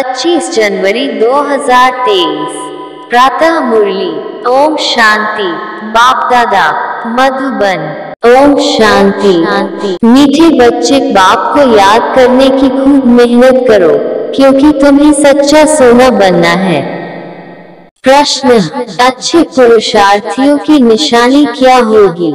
25 जनवरी 2023 प्रातः मुरली। ओम शांति। बाप दादा मधुबन। ओम शांति। मीठे बच्चे, बाप को याद करने की खूब मेहनत करो, क्योंकि तुम्हें सच्चा सोना बनना है। प्रश्न: अच्छे पुरुषार्थियों की निशानी क्या होगी?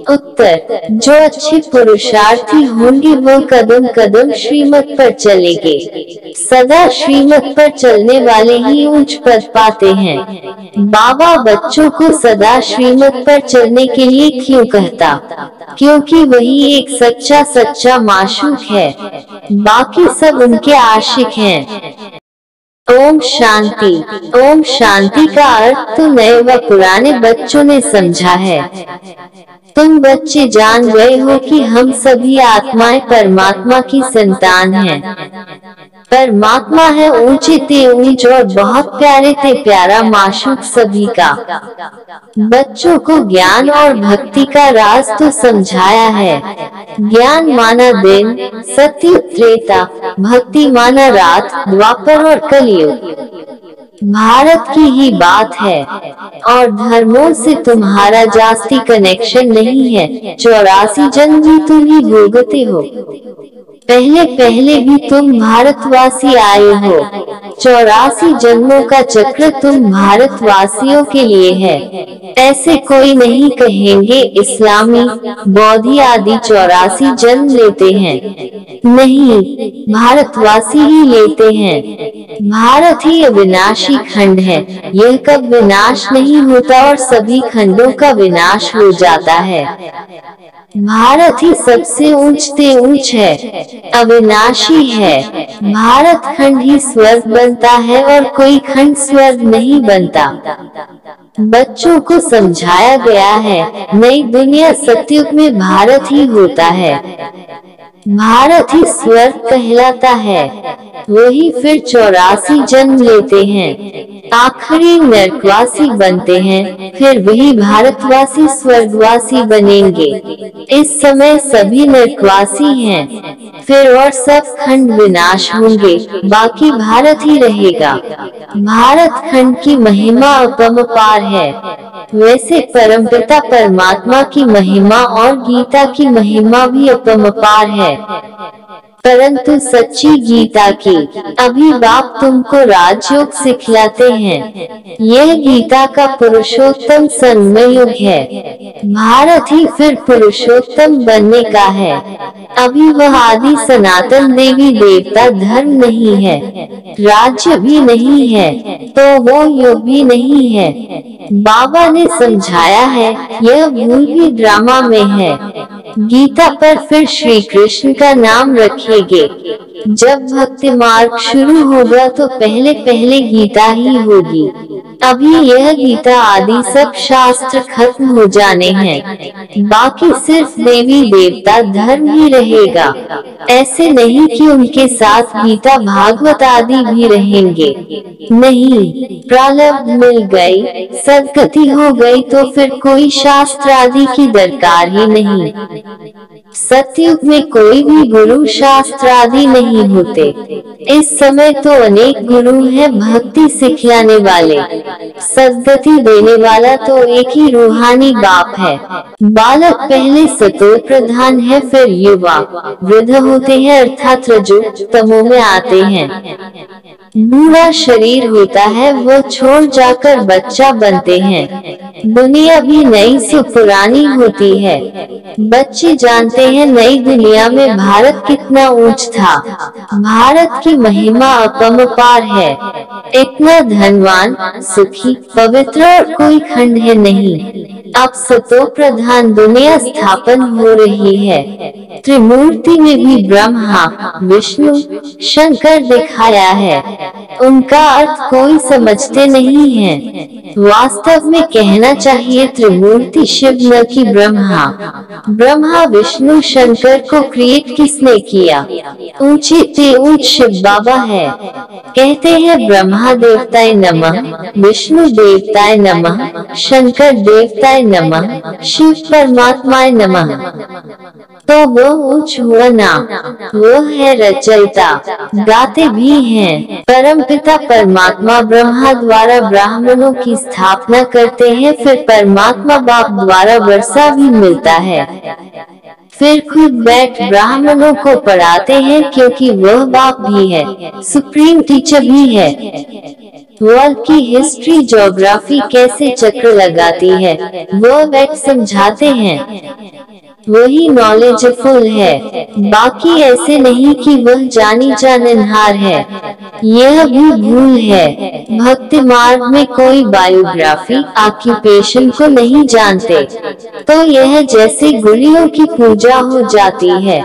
उत्तर: जो अच्छे पुरुषार्थी होंगे वो कदम कदम श्रीमत पर चलेंगे। सदा श्रीमत पर चलने वाले ही ऊंच पद पाते हैं। बाबा बच्चों को सदा श्रीमत पर चलने के लिए क्यों कहता? क्योंकि वही एक सच्चा माशूक है, बाकी सब उनके आशिक हैं। ओम शांति। ओम शांति का अर्थ तो नए व पुराने बच्चों ने समझा है। तुम बच्चे जान गए हो कि हम सभी आत्माएं परमात्मा की संतान हैं। परमात्मा है ऊंचे ते ऊंच और बहुत प्यारे ते प्यारा माशूक सभी का। बच्चों को ज्ञान और भक्ति का राज तो समझाया है। ज्ञान माना दिन, सत्य त्रेता, भक्ति माना रात, द्वापर और कलयुग। भारत की ही बात है और धर्मों से तुम्हारा जास्ती कनेक्शन नहीं है। 84 जन्म भी तुम ही भोगते हो। पहले भी तुम भारतवासी आए हो। 84 जन्मों का चक्र तुम भारतवासियों के लिए है। ऐसे कोई नहीं कहेंगे इस्लामी, बौद्धी आदि 84 जन्म लेते हैं। नहीं, भारतवासी ही लेते हैं। भारत ही अविनाशी खंड है। यह कब विनाश नहीं होता और सभी खंडों का विनाश हो जाता है। भारत ही सबसे ऊंचते ऊंच है, अविनाशी है। भारत खंड ही स्वर्ग बनता है और कोई खंड स्वर्ग नहीं बनता। बच्चों को समझाया गया है नई दुनिया सतयुग में भारत ही होता है। भारत ही स्वर्ग कहलाता है। वही फिर 84 जन्म लेते हैं, आखिरी नरकवासी बनते हैं, फिर वही भारतवासी स्वर्गवासी बनेंगे। इस समय सभी नरकवासी हैं, फिर और सब खंड विनाश होंगे, बाकी भारत ही रहेगा। भारत खंड की महिमा अपरंपार है। वैसे परमपिता परमात्मा की महिमा और गीता की महिमा भी अपरंपार है, परंतु सच्ची गीता की। अभी बाप तुमको राजयोग सिखलाते हैं। यह गीता का पुरुषोत्तम संगमयुग है। भारत ही फिर पुरुषोत्तम बनने का है। अभी वह आदि सनातन देवी देवता धर्म नहीं है, राज्य भी नहीं है, तो वो योग भी नहीं है। बाबा ने समझाया है यह भूल भी ड्रामा में है। गीता पर फिर श्री कृष्ण का नाम रखेंगे। जब भक्ति मार्ग शुरू होगा तो पहले गीता ही होगी। अभी यह गीता आदि सब शास्त्र खत्म हो जाने हैं, बाकी सिर्फ देवी देवता धर्म ही रहेगा। ऐसे नहीं कि उनके साथ गीता भागवत आदि भी रहेंगे। नहीं, प्रारब्ध मिल गई, सद्गति हो गई तो फिर कोई शास्त्र आदि की दरकार ही नहीं। सतयुग में कोई भी गुरु शास्त्र आदि नहीं होते। इस समय तो अनेक गुरु हैं भक्ति सिखलाने वाले। सद्गति देने वाला तो एक ही रूहानी बाप है। बालक पहले सतो प्रधान है, फिर युवा वृद्ध होते हैं, अर्थात रजो तमो में आते हैं। बूढ़ा शरीर होता है, वो छोड़ जाकर बच्चा बनते हैं। दुनिया भी नई से पुरानी होती है। बच्चे जानते हैं नई दुनिया में भारत कितना ऊंच था। भारत की महिमा अपरंपार है। इतना धनवान, सुखी, पवित्र और कोई खंड है नहीं। अब सतो प्रधान दुनिया स्थापन हो रही है। त्रिमूर्ति में भी ब्रह्मा, विष्णु, शंकर दिखाया है। उनका अर्थ कोई समझते नहीं है। वास्तव में कहना चाहिए त्रिमूर्ति शिव न कि ब्रह्मा। ब्रह्मा विष्णु शंकर को क्रिएट किसने किया? ऊंचे ते ऊंच शिव बाबा है। कहते हैं ब्रह्मा देवताय नमः, विष्णु देवताय नमः, शंकर देवताय नमः, शिव परमात्माय नमः। तो वो ऊंच हुआ ना, वो है रचयिता, गाते भी हैं। परमपिता परमात्मा ब्रह्मा द्वारा ब्राह्मणों की स्थापना करते हैं, फिर परमात्मा बाप द्वारा वर्षा भी मिलता है, फिर खुद बैठ ब्राह्मणों को पढ़ाते हैं, क्योंकि वह बाप भी है, सुप्रीम टीचर भी है। वर्ल्ड की हिस्ट्री ज्योग्राफी कैसे चक्र लगाती है, वो बैठ समझाते हैं। वही नॉलेजफुल है, बाकी ऐसे नहीं कि वह जानी जाननहार है, यह भी भूल है। भक्ति मार्ग में कोई बायोग्राफी ऑक्यूपेशन को नहीं जानते, तो यह जैसे गुलियों की पूजा हो जाती है।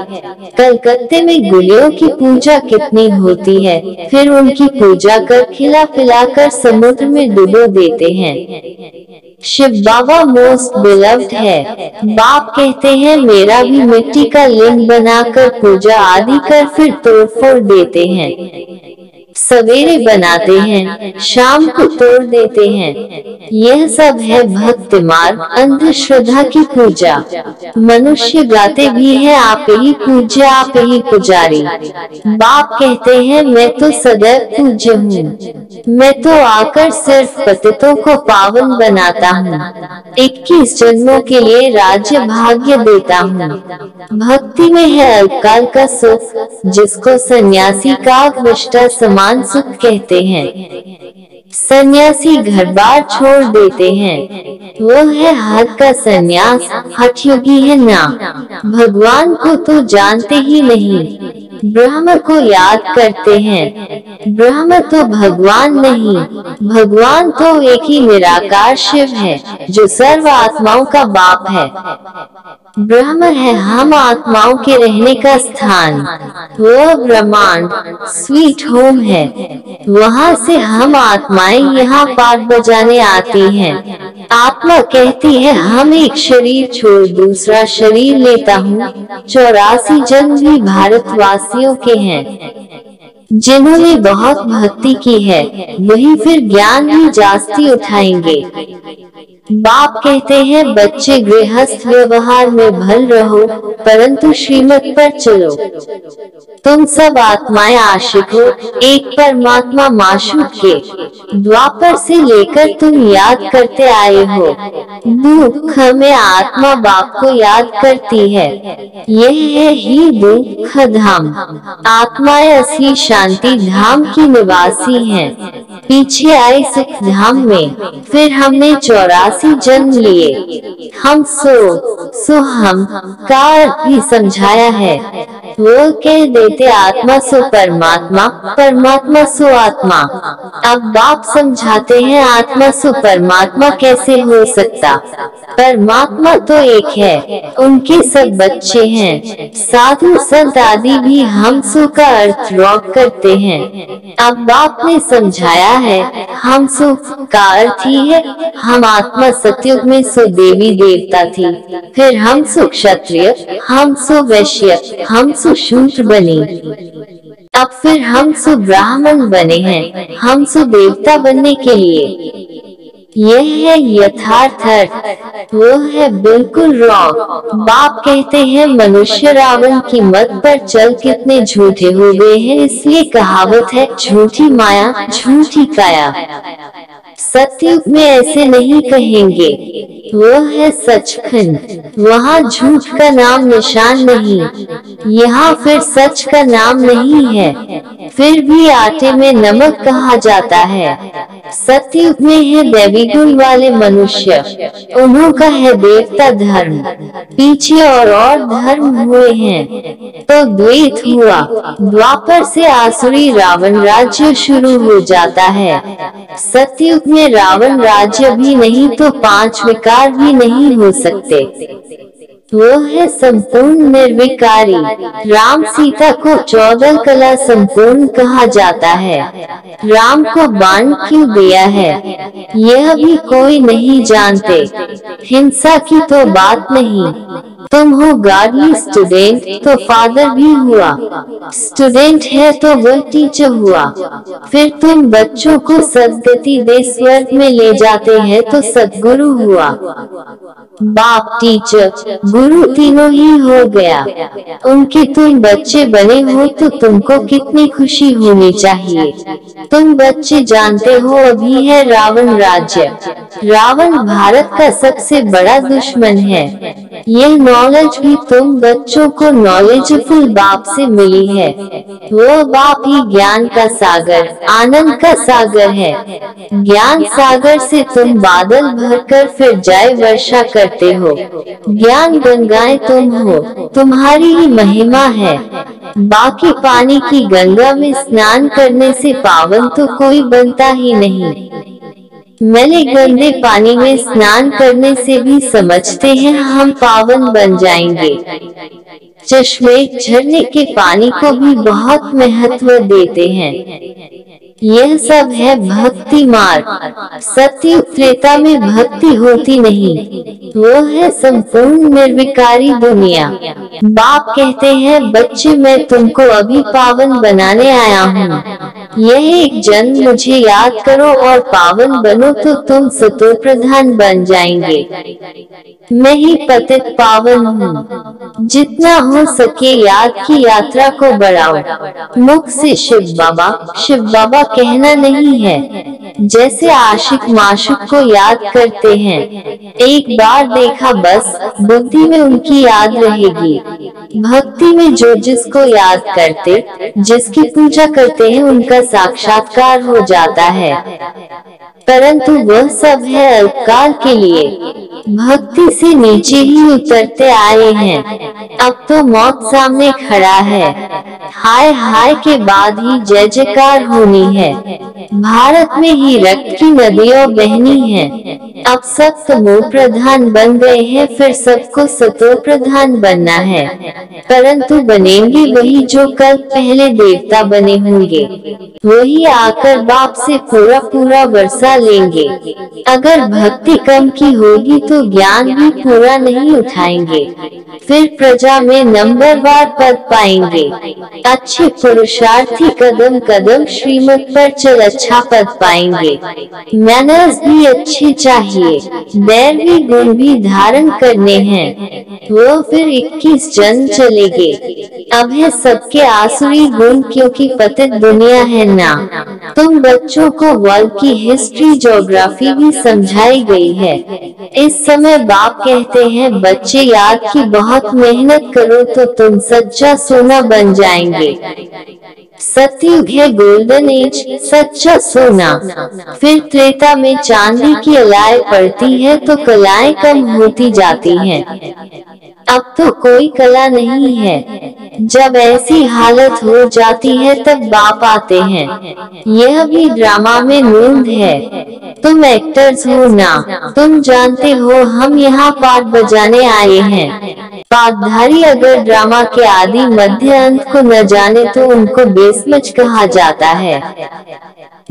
कलकत्ते में गुलियों की पूजा कितनी होती है, फिर उनकी पूजा कर खिला पिलाकर समुद्र में डुबो देते हैं। शिव बाबा मोस्ट बिलव्ड है, बाप कहते हैं मेरा भी मिट्टी का लिंग बनाकर पूजा आदि कर फिर तोड़फोड़ देते हैं। सवेरे बनाते हैं, शाम को तोड़ देते हैं। यह सब है भक्ति मार्ग, अंधश्रद्धा की पूजा। मनुष्य गाते भी हैं आप ही पूज्य आप ही पुजारी। बाप कहते हैं मैं तो सदैव पूज्य हूँ, मैं तो आकर सिर्फ पतितों को पावन बनाता हूँ, 21 जन्मों के लिए राज्य भाग्य देता हूँ। भक्ति में है अल्पकाल का सुख, जिसको सन्यासी का विष्टा समान सुख कहते हैं। सन्यासी घर बार छोड़ देते हैं, वो है हठ का सन्यास, हठयोगी है ना। भगवान को तो जानते ही नहीं, ब्रह्म को याद करते हैं। ब्रह्म तो भगवान नहीं, भगवान तो एक ही निराकार शिव है, जो सर्व आत्माओं का बाप है। ब्रह्म है हम आत्माओं के रहने का स्थान, वो ब्रह्मांड स्वीट होम है, वहाँ से हम आत्माएं यहाँ पाठ बजाने आती हैं। आत्मा कहती है हम एक शरीर छोड़ दूसरा शरीर लेता हूँ। 84 जन्म भी भारतवासियों के हैं, जिन्होंने बहुत भक्ति की है, वही फिर ज्ञान भी जास्ती उठाएंगे। बाप कहते हैं बच्चे गृहस्थ व्यवहार में भल रहो, परंतु श्रीमत पर चलो। तुम सब आत्माएं आशिक हो, एक परमात्मा माशूक के। द्वापर से लेकर तुम याद करते आए हो, दुख में आत्मा बाप को याद करती है। यह है ही दुख धाम, आत्माएं असली शांति धाम की निवासी हैं। पीछे आए सुख धाम में, फिर हमने 84 जन्म लिए। हम सो हम का अर्थ भी समझाया है। वो कह देते आत्मा सो परमात्मा, परमात्मा सो आत्मा। अब बाप समझाते हैं आत्मा सो परमात्मा कैसे हो सकता, परमात्मा तो एक है, उनके सब बच्चे हैं। साधु संत आदि भी हम सो का अर्थ रॉक करते हैं। अब बाप ने समझाया है हम सो का अर्थ ही है हम आत्मा। सतयुग में सो देवी देवता थी, फिर हम सो क्षत्रिय, हम सो वैश्य, हम सो शूद्र बने। अब फिर हम सो ब्राह्मण बने हैं, हम सो देवता बनने के लिए। यह है यथार्थ अर्थ, वो है बिल्कुल रॉन्ग। बाप कहते हैं मनुष्य रावण की मत पर चल कितने झूठे हो गए हैं, इसलिए कहावत है झूठी माया झूठी काया। सतयुग में ऐसे नहीं कहेंगे, वो है सचखंड, वहाँ झूठ का नाम निशान नहीं। यहाँ फिर सच का नाम नहीं है, फिर भी आटे में नमक कहा जाता है। सतयुग में है दैवी गुण वाले मनुष्य, उन्हों का है देवता धर्म। पीछे और धर्म हुए हैं, तो द्वैत हुआ। द्वापर से आसुरी रावण राज्य शुरू हो जाता है। सतयुग में रावण राज्य भी नहीं तो 5 विकार भी नहीं हो सकते। वो है संपूर्ण निर्विकारी। राम सीता को 14 कला संपूर्ण कहा जाता है। राम को बाण क्यों दिया है, यह भी कोई नहीं जानते। हिंसा की तो बात नहीं। तुम हो गॉडली स्टूडेंट तो फादर भी हुआ, स्टूडेंट है तो वह टीचर हुआ। फिर तुम बच्चों को सद्गति दे स्वर्ग में ले जाते हैं तो सद्गुरु हुआ। बाप, टीचर, गुरु तीनों ही हो गया। उनके तुम बच्चे बने हो तो तुमको कितनी खुशी होनी चाहिए। तुम बच्चे जानते हो अभी है रावण राज्य। रावण भारत का सबसे बड़ा दुश्मन है। यह नॉलेज भी तुम बच्चों को नॉलेजफुल बाप से मिली है। वो बाप ही ज्ञान का सागर, आनंद का सागर है। ज्ञान सागर से तुम बादल भरकर फिर जय वर्षा करते हो। ज्ञान गंगाएं तुम हो, तुम्हारी ही महिमा है। बाकी पानी की गंगा में स्नान करने से पावन तो कोई बनता ही नहीं। मैले गंदे पानी में स्नान करने से भी समझते हैं हम पावन बन जाएंगे। चश्मे, झरने के पानी को भी बहुत महत्व देते हैं। यह सब है भक्ति मार्ग। सत्य त्रेता में भक्ति होती नहीं, वो है संपूर्ण निर्विकारी दुनिया। बाप कहते हैं बच्चे मैं तुमको अभी पावन बनाने आया हूँ। यह एक जन्म मुझे याद करो और पावन बनो तो तुम सतो प्रधान बन जाएंगे। मैं ही पतित पावन हूँ। जितना हो सके याद की यात्रा को बढ़ाओ। मुख से शिव बाबा कहना नहीं है। जैसे आशिक माशुक को याद करते हैं, एक बार देखा बस, बुद्धि में उनकी याद रहेगी। भक्ति में जो जिसको याद करते, जिसकी पूजा करते हैं उनका साक्षात्कार हो जाता है। परंतु वह सब है अल्पकाल के लिए। भक्ति से नीचे ही उतरते आए हैं। अब तो मौत सामने खड़ा है। हाय हाय के बाद ही जय जयकार होनी है। भारत में ही रक्त की नदियां बहनी हैं। अब सब तमो प्रधान बन गए हैं, फिर सबको सतो प्रधान बनना है। परंतु बनेंगे वही जो कल पहले देवता बने होंगे। वही आकर बाप से पूरा वर्षा लेंगे। अगर भक्ति कम की होगी तो ज्ञान भी पूरा नहीं उठाएंगे। फिर प्रजा में नंबरवार पद पाएंगे। अच्छे पुरुषार्थी कदम कदम श्रीमत पर चल अच्छा पद पाएंगे। मैनर्स भी अच्छे चाहिए, दैवी गुण भी धारण करने हैं। वो फिर 21 जन्म चलेंगे। अब है सबके आसुरी गुण क्योंकि पतित दुनिया है ना। तुम बच्चों को वर्ल्ड की हिस्ट्री ज्योग्राफी भी समझाई गई है। इस समय बाप कहते हैं बच्चे याद की बहुत मेहनत करो तो तुम सच्चा सोना बन जाएंगे। सतयुग है गोल्डन एज, सच्चा सोना। फिर त्रेता में चांदी की अलाय पड़ती है तो कलाएं कम होती जाती हैं। अब तो कोई कला नहीं है। जब ऐसी हालत हो जाती है तब बाप आते हैं। यह भी ड्रामा में नूंद है। तुम एक्टर्स हो ना, तुम जानते हो हम यहाँ पाठ बजाने आए हैं। पाठधारी अगर ड्रामा के आदि मध्य अंत को न जाने तो उनको बेसमझ कहा जाता है।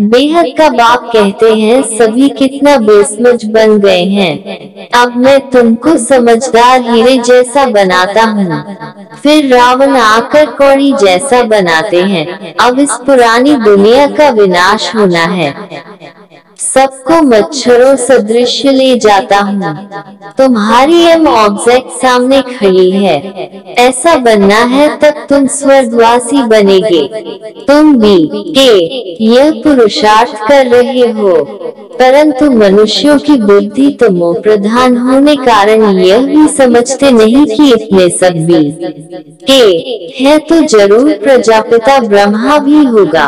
बेहद का बाप कहते हैं सभी कितना बेसमझ बन गए हैं। अब मैं तुमको समझदार हीरे जैसा बनाता हूँ, फिर रावण आकर कौड़ी जैसा बनाते हैं। अब इस पुरानी दुनिया का विनाश होना है। सबको मच्छरों सदृश ले जाता हूँ। तुम्हारी एम ऑब्जेक्ट सामने खड़ी है। ऐसा बनना है तब तुम स्वर्गवासी बनेगे। तुम भी के यह पुरुषार्थ कर रहे हो, परंतु मनुष्यों की बुद्धि तमो प्रधान होने कारण यह भी समझते नहीं कि इतने सब भी के है तो जरूर प्रजापिता ब्रह्मा भी होगा।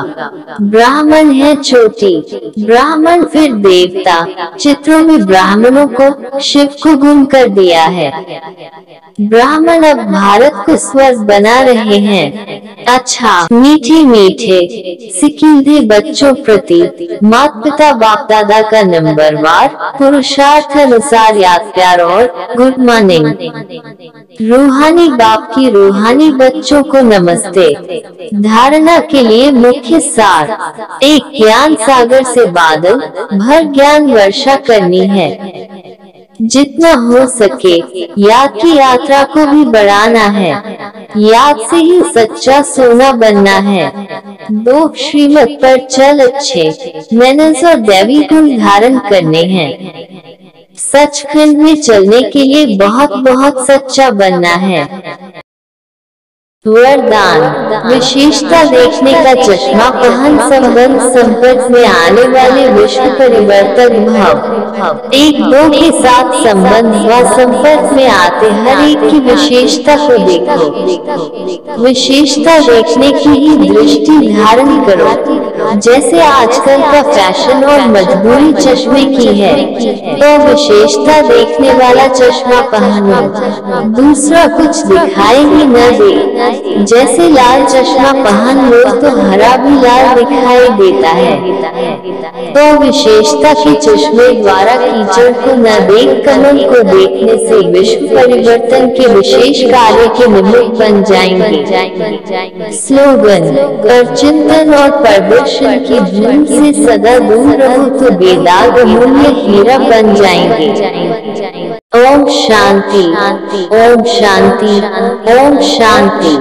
ब्राह्मण है चोटी, ब्राह्मण फिर देवता। चित्रों में ब्राह्मणों को शिव को गुम कर दिया है। ब्राह्मण अब भारत को स्वर्ग बना रहे हैं। अच्छा, मीठे मीठे सिकींदे बच्चों प्रति माता पिता बाप दादा का नंबरवार पुरुषार्थ अनुसार याद प्यार और गुड मॉर्निंग। रूहानी बाप की रूहानी बच्चों को नमस्ते। धारणा के लिए मुख्य सार, एक ज्ञान सागर से बादल भर ज्ञान वर्षा करनी है। जितना हो सके याद की यात्रा को भी बढ़ाना है। याद से ही सच्चा सोना बनना है। दो श्रीमत पर चल अच्छे मैनर्स और दैवी गुण धारण करने हैं। सचखंड में चलने के लिए बहुत बहुत सच्चा बनना है। वरदान, विशेषता देखने का चश्मा पहन संबंध संपर्क में आने वाले विश्व परिवर्तक भाव। एक दो के साथ संबंध व संपर्क में आते हर एक की विशेषता को देखो। विशेषता देखने की ही दृष्टि धारण करो। जैसे आजकल का फैशन और मजबूरी चश्मे की है, तो विशेषता देखने वाला चश्मा पहनो। दूसरा कुछ दिखाई ही न दे। जैसे लाल चश्मा पहन लो तो हरा भी लाल दिखाई देता है। तो विशेषता के चश्मे द्वारा कीचड़ को न देख कमल को देखने से विश्व परिवर्तन के विशेष कार्य के निमित्त बन जाएंगे। स्लोगन, कर चिंतन और प्रदर्शन की धूम से सदा दूर रहो तो बेदाग अमूल्य हीरा बन जाएंगे। ओम शांति, ओम शांति, ओम शांति।